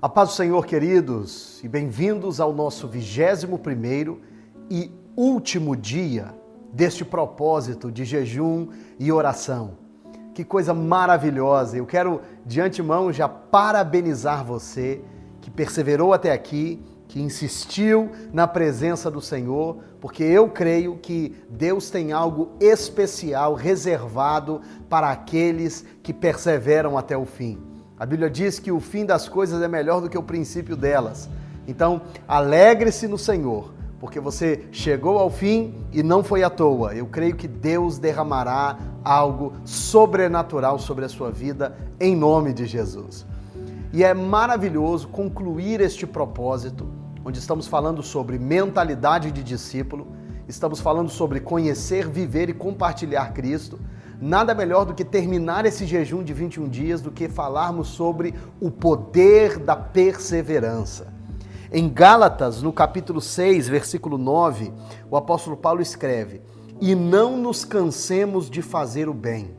A paz do Senhor, queridos, e bem-vindos ao nosso 21º e último dia deste propósito de jejum e oração. Que coisa maravilhosa! Eu quero de antemão já parabenizar você que perseverou até aqui, que insistiu na presença do Senhor, porque eu creio que Deus tem algo especial reservado para aqueles que perseveram até o fim. A Bíblia diz que o fim das coisas é melhor do que o princípio delas. Então, alegre-se no Senhor, porque você chegou ao fim e não foi à toa. Eu creio que Deus derramará algo sobrenatural sobre a sua vida, em nome de Jesus. E é maravilhoso concluir este propósito, onde estamos falando sobre mentalidade de discípulo, estamos falando sobre conhecer, viver e compartilhar Cristo. Nada melhor do que terminar esse jejum de 21 dias do que falarmos sobre o poder da perseverança. Em Gálatas, no capítulo 6, versículo 9, o apóstolo Paulo escreve: "E não nos cansemos de fazer o bem,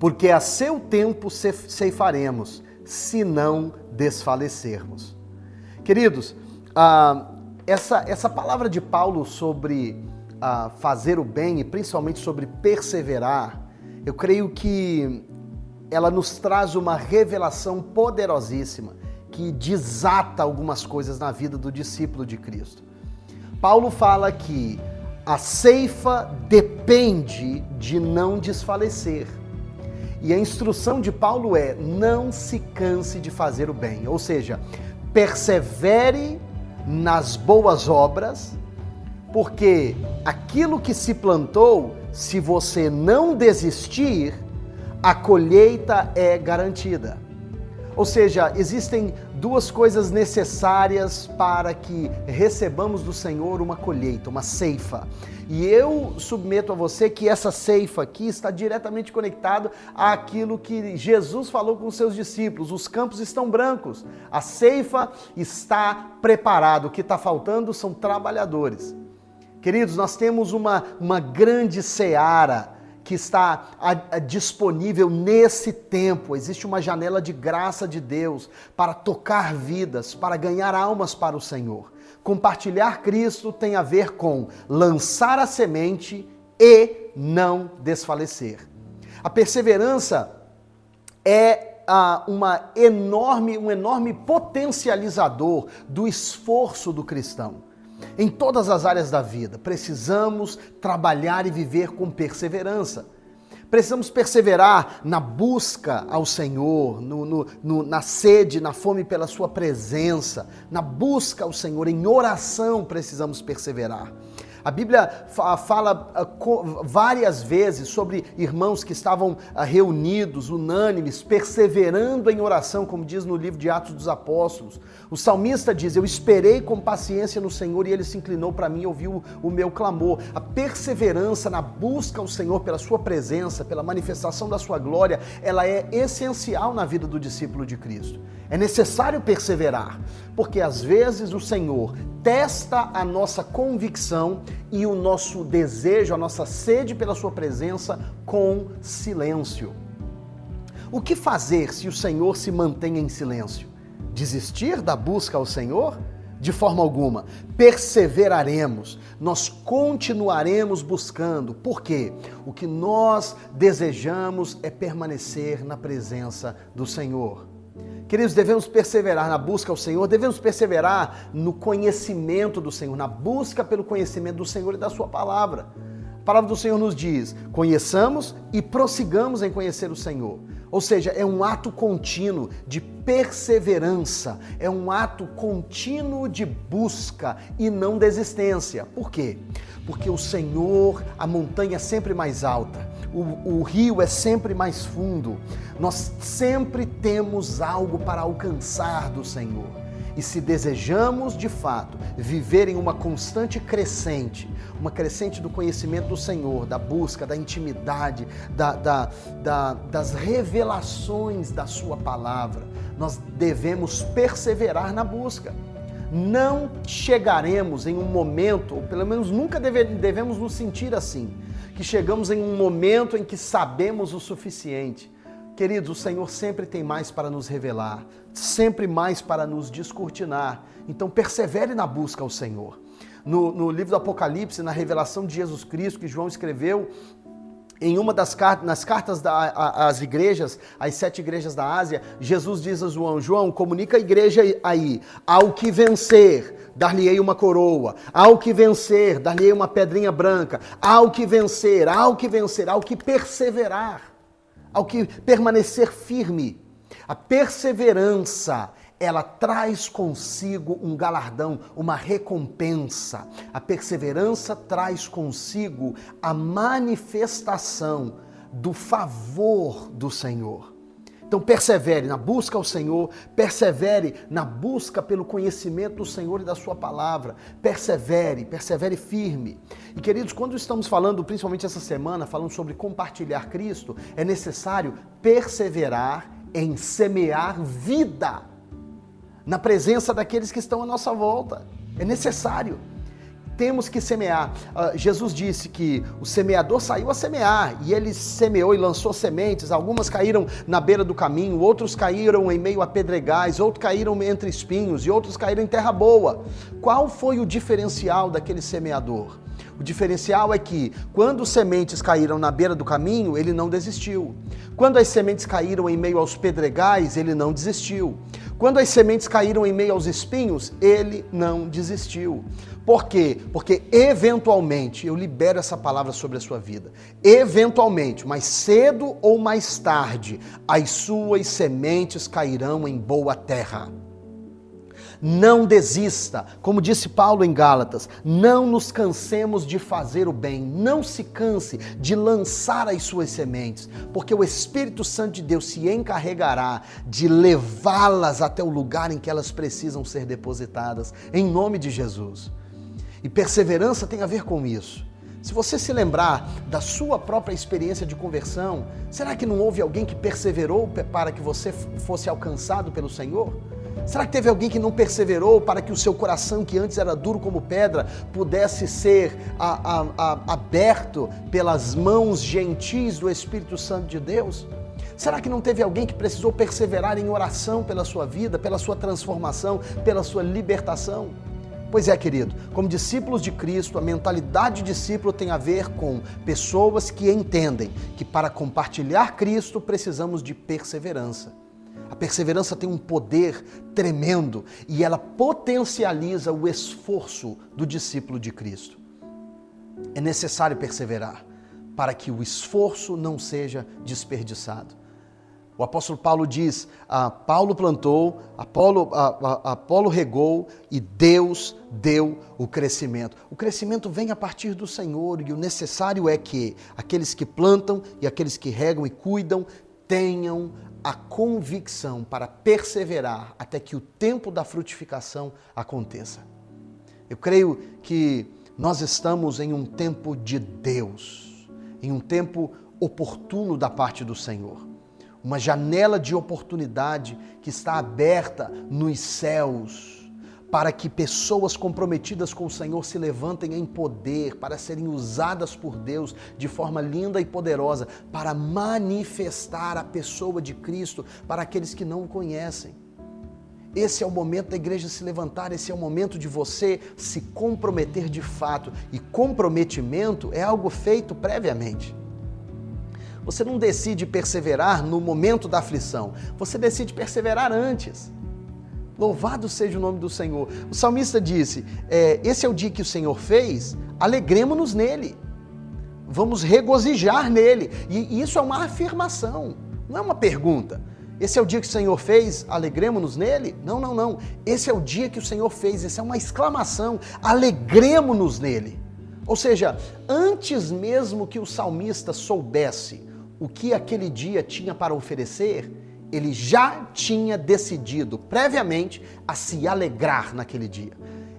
porque a seu tempo ceifaremos, se não desfalecermos." Queridos, essa palavra de Paulo sobre fazer o bem e principalmente sobre perseverar, eu creio que ela nos traz uma revelação poderosíssima que desata algumas coisas na vida do discípulo de Cristo. Paulo fala que a ceifa depende de não desfalecer. E a instrução de Paulo é: não se canse de fazer o bem, ou seja, persevere nas boas obras, porque aquilo que se plantou, se você não desistir, a colheita é garantida. Ou seja, existem duas coisas necessárias para que recebamos do Senhor uma colheita, uma ceifa. E eu submeto a você que essa ceifa aqui está diretamente conectada àquilo que Jesus falou com os seus discípulos. Os campos estão brancos, a ceifa está preparada. O que está faltando são trabalhadores. Queridos, nós temos uma grande seara que está disponível nesse tempo. Existe uma janela de graça de Deus para tocar vidas, para ganhar almas para o Senhor. Compartilhar Cristo tem a ver com lançar a semente e não desfalecer. A perseverança é um enorme potencializador do esforço do cristão. Em todas as áreas da vida, precisamos trabalhar e viver com perseverança. Precisamos perseverar na busca ao Senhor, na sede, na fome pela sua presença, na busca ao Senhor, em oração precisamos perseverar. A Bíblia fala várias vezes sobre irmãos que estavam reunidos, unânimes, perseverando em oração, como diz no livro de Atos dos Apóstolos. O salmista diz: "Eu esperei com paciência no Senhor e Ele se inclinou para mim e ouviu o meu clamor." A perseverança na busca ao Senhor pela sua presença, pela manifestação da sua glória, ela é essencial na vida do discípulo de Cristo. É necessário perseverar, porque às vezes o Senhor testa a nossa convicção e o nosso desejo, a nossa sede pela sua presença com silêncio. O que fazer se o Senhor se mantém em silêncio? Desistir da busca ao Senhor? De forma alguma. Perseveraremos, nós continuaremos buscando. Por quê? O que nós desejamos é permanecer na presença do Senhor. Queridos, devemos perseverar na busca ao Senhor, devemos perseverar no conhecimento do Senhor, na busca pelo conhecimento do Senhor e da sua palavra. A palavra do Senhor nos diz: conheçamos e prossigamos em conhecer o Senhor. Ou seja, é um ato contínuo de perseverança, é um ato contínuo de busca e não desistência. Por quê? Porque o Senhor, a montanha é sempre mais alta, o rio é sempre mais fundo, nós sempre temos algo para alcançar do Senhor. E se desejamos, de fato, viver em uma constante crescente, uma crescente do conhecimento do Senhor, da busca, da intimidade, das revelações da sua palavra, nós devemos perseverar na busca. Não chegaremos em um momento, ou pelo menos nunca devemos nos sentir assim, que chegamos em um momento em que sabemos o suficiente. Queridos, o Senhor sempre tem mais para nos revelar, sempre mais para nos descortinar. Então persevere na busca ao Senhor. No livro do Apocalipse, na revelação de Jesus Cristo, que João escreveu, em uma nas cartas às igrejas, às 7 igrejas da Ásia, Jesus diz a João: João, comunica a igreja aí, ao que vencer, dar-lhe-ei uma coroa, ao que vencer, dar-lhe-ei uma pedrinha branca, ao que vencer, ao que perseverar, ao que permanecer firme. A perseverança, ela traz consigo um galardão, uma recompensa. A perseverança traz consigo a manifestação do favor do Senhor. Então persevere na busca ao Senhor, persevere na busca pelo conhecimento do Senhor e da sua palavra. Persevere firme. E queridos, quando estamos falando, principalmente essa semana, falando sobre compartilhar Cristo, é necessário perseverar em semear vida na presença daqueles que estão à nossa volta. É necessário. Temos que semear. Jesus disse que o semeador saiu a semear e ele semeou e lançou sementes. Algumas caíram na beira do caminho, outros caíram em meio a pedregais, outros caíram entre espinhos e outros caíram em terra boa. Qual foi o diferencial daquele semeador? O diferencial é que quando as sementes caíram na beira do caminho, ele não desistiu. Quando as sementes caíram em meio aos pedregais, ele não desistiu. Quando as sementes caíram em meio aos espinhos, ele não desistiu. Por quê? Porque eventualmente, eu libero essa palavra sobre a sua vida, eventualmente, mais cedo ou mais tarde, as suas sementes cairão em boa terra. Não desista, como disse Paulo em Gálatas, não nos cansemos de fazer o bem, não se canse de lançar as suas sementes, porque o Espírito Santo de Deus se encarregará de levá-las até o lugar em que elas precisam ser depositadas, em nome de Jesus. E perseverança tem a ver com isso. Se você se lembrar da sua própria experiência de conversão, será que não houve alguém que perseverou para que você fosse alcançado pelo Senhor? Será que teve alguém que não perseverou para que o seu coração, que antes era duro como pedra, pudesse ser aberto pelas mãos gentis do Espírito Santo de Deus? Será que não teve alguém que precisou perseverar em oração pela sua vida, pela sua transformação, pela sua libertação? Pois é, querido, como discípulos de Cristo, a mentalidade de discípulo tem a ver com pessoas que entendem que para compartilhar Cristo precisamos de perseverança. A perseverança tem um poder tremendo e ela potencializa o esforço do discípulo de Cristo. É necessário perseverar para que o esforço não seja desperdiçado. O apóstolo Paulo diz, Paulo plantou, Apolo regou e Deus deu o crescimento. O crescimento vem a partir do Senhor e o necessário é que aqueles que plantam e aqueles que regam e cuidam tenham a convicção para perseverar até que o tempo da frutificação aconteça. Eu creio que nós estamos em um tempo de Deus, em um tempo oportuno da parte do Senhor. Uma janela de oportunidade que está aberta nos céus para que pessoas comprometidas com o Senhor se levantem em poder, para serem usadas por Deus de forma linda e poderosa, para manifestar a pessoa de Cristo para aqueles que não o conhecem. Esse é o momento da igreja se levantar, esse é o momento de você se comprometer de fato. E comprometimento é algo feito previamente. Você não decide perseverar no momento da aflição, você decide perseverar antes. Louvado seja o nome do Senhor. O salmista disse, esse é o dia que o Senhor fez, alegremos-nos nele. Vamos regozijar nele. E isso é uma afirmação, não é uma pergunta. Esse é o dia que o Senhor fez, alegremos-nos nele? Não, não, não. Esse é o dia que o Senhor fez, essa é uma exclamação, alegremos-nos nele. Ou seja, antes mesmo que o salmista soubesse o que aquele dia tinha para oferecer, ele já tinha decidido previamente a se alegrar naquele dia.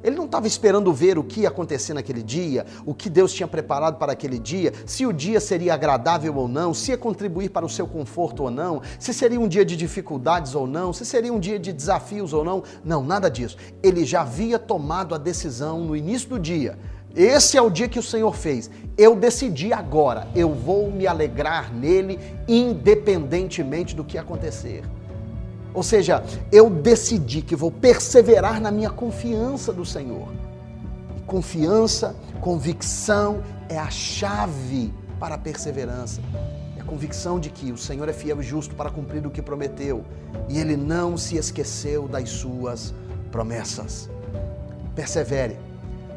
Ele não estava esperando ver o que ia acontecer naquele dia, o que Deus tinha preparado para aquele dia, se o dia seria agradável ou não, se ia contribuir para o seu conforto ou não, se seria um dia de dificuldades ou não, se seria um dia de desafios ou não. Não, nada disso. Ele já havia tomado a decisão no início do dia. Esse é o dia que o Senhor fez. Eu decidi agora, eu vou me alegrar nele, independentemente do que acontecer. Ou seja, eu decidi que vou perseverar na minha confiança do Senhor. E confiança, convicção é a chave para a perseverança. É a convicção de que o Senhor é fiel e justo para cumprir o que prometeu. E Ele não se esqueceu das suas promessas. Persevere.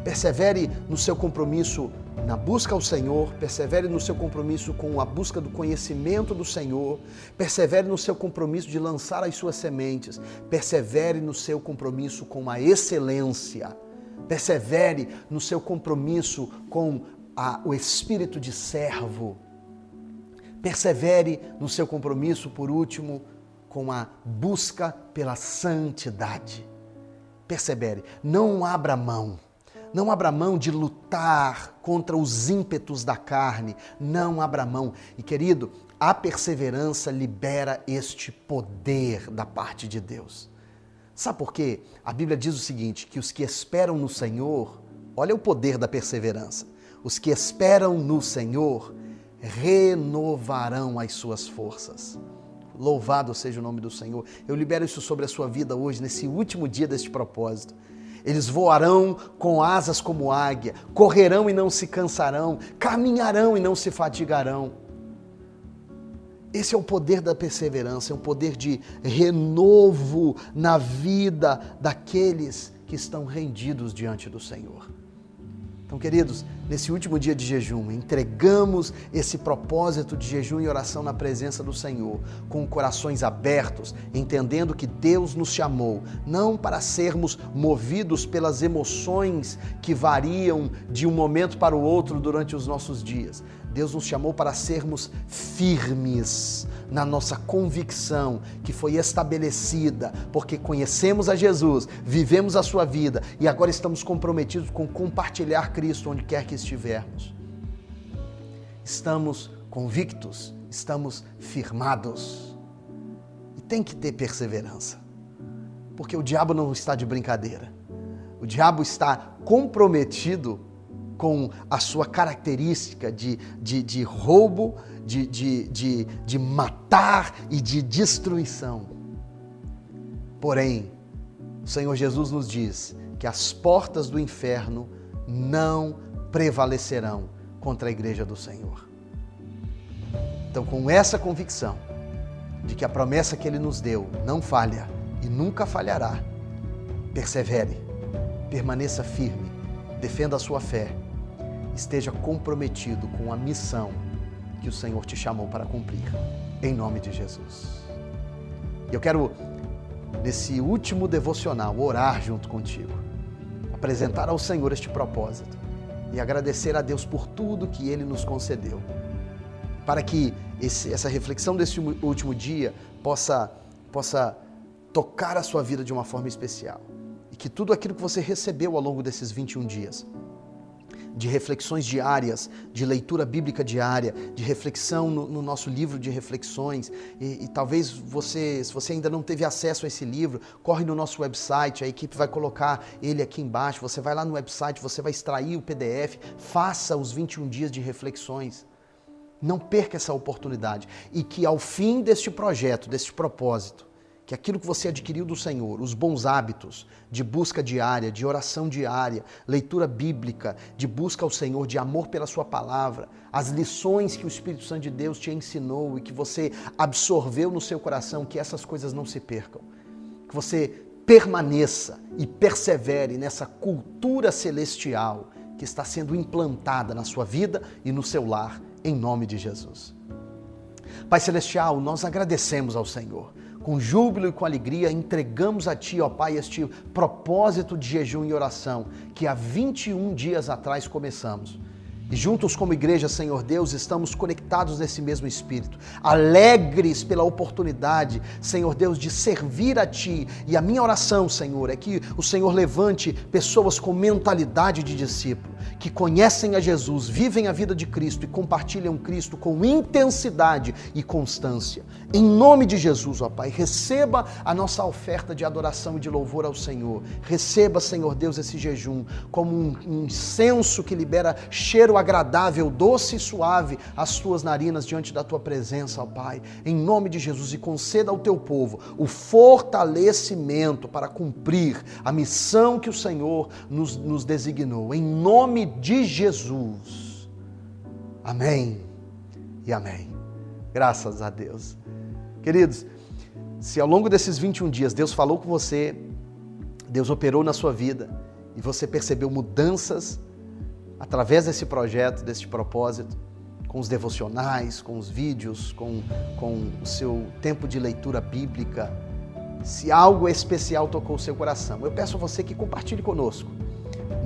Persevere no seu compromisso na busca ao Senhor, persevere no seu compromisso com a busca do conhecimento do Senhor, persevere no seu compromisso de lançar as suas sementes, persevere no seu compromisso com a excelência, persevere no seu compromisso com o espírito de servo, persevere no seu compromisso, por último, com a busca pela santidade. Persevere, não abra mão. Não abra mão de lutar contra os ímpetos da carne. Não abra mão. E querido, a perseverança libera este poder da parte de Deus. Sabe por quê? A Bíblia diz o seguinte, que os que esperam no Senhor, olha o poder da perseverança. Os que esperam no Senhor renovarão as suas forças. Louvado seja o nome do Senhor. Eu libero isso sobre a sua vida hoje, nesse último dia deste propósito. Eles voarão com asas como águia, correrão e não se cansarão, caminharão e não se fatigarão. Esse é o poder da perseverança, é um poder de renovo na vida daqueles que estão rendidos diante do Senhor. Então, queridos, nesse último dia de jejum, entregamos esse propósito de jejum e oração na presença do Senhor, com corações abertos, entendendo que Deus nos chamou, não para sermos movidos pelas emoções que variam de um momento para o outro durante os nossos dias. Deus nos chamou para sermos firmes na nossa convicção que foi estabelecida, porque conhecemos a Jesus, vivemos a sua vida e agora estamos comprometidos com compartilhar Cristo onde quer que estivermos. Estamos convictos, estamos firmados e tem que ter perseverança, porque o diabo não está de brincadeira. O diabo está comprometido com a sua característica de roubo, de matar e de destruição. Porém, o Senhor Jesus nos diz que as portas do inferno não prevalecerão contra a igreja do Senhor. Então, com essa convicção de que a promessa que Ele nos deu não falha e nunca falhará, persevere, permaneça firme, defenda a sua fé, esteja comprometido com a missão que o Senhor te chamou para cumprir, em nome de Jesus. Eu quero, nesse último devocional, orar junto contigo, apresentar ao Senhor este propósito e agradecer a Deus por tudo que Ele nos concedeu, para que essa reflexão desse último dia possa tocar a sua vida de uma forma especial e que tudo aquilo que você recebeu ao longo desses 21 dias, de reflexões diárias, de leitura bíblica diária, de reflexão no nosso livro de reflexões, e talvez se você ainda não teve acesso a esse livro, corre no nosso website, a equipe vai colocar ele aqui embaixo, você vai lá no website, você vai extrair o PDF, faça os 21 dias de reflexões. Não perca essa oportunidade e que ao fim deste projeto, deste propósito, que aquilo que você adquiriu do Senhor, os bons hábitos de busca diária, de oração diária, leitura bíblica, de busca ao Senhor, de amor pela sua palavra, as lições que o Espírito Santo de Deus te ensinou e que você absorveu no seu coração, que essas coisas não se percam. Que você permaneça e persevere nessa cultura celestial que está sendo implantada na sua vida e no seu lar, em nome de Jesus. Pai Celestial, nós agradecemos ao Senhor. Com júbilo e com alegria, entregamos a Ti, ó Pai, este propósito de jejum e oração que há 21 dias atrás começamos. E juntos como igreja, Senhor Deus, estamos conectados nesse mesmo Espírito, alegres pela oportunidade, Senhor Deus, de servir a Ti. E a minha oração, Senhor, é que o Senhor levante pessoas com mentalidade de discípulo, que conhecem a Jesus, vivem a vida de Cristo e compartilham Cristo com intensidade e constância. Em nome de Jesus, ó Pai, receba a nossa oferta de adoração e de louvor ao Senhor. Receba, Senhor Deus, esse jejum como um incenso que libera cheiro agradável, doce e suave às tuas narinas diante da tua presença, ó Pai. Em nome de Jesus, e conceda ao teu povo o fortalecimento para cumprir a missão que o Senhor nos designou. Em nome de Jesus. Amém e amém. Graças a Deus. Queridos, se ao longo desses 21 dias Deus falou com você, Deus operou na sua vida e você percebeu mudanças através desse projeto, desse propósito, com os devocionais, com os vídeos, com o seu tempo de leitura bíblica, se algo especial tocou o seu coração, eu peço a você que compartilhe conosco.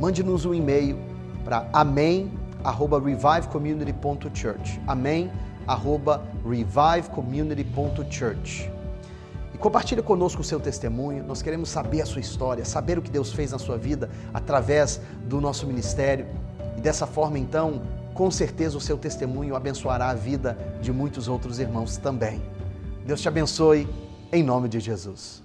Mande-nos um e-mail para amém@revivecommunity.church. amém@revivecommunity.church. E compartilhe conosco o seu testemunho. Nós queremos saber a sua história, saber o que Deus fez na sua vida através do nosso ministério. E dessa forma, então, com certeza o seu testemunho abençoará a vida de muitos outros irmãos também. Deus te abençoe, em nome de Jesus.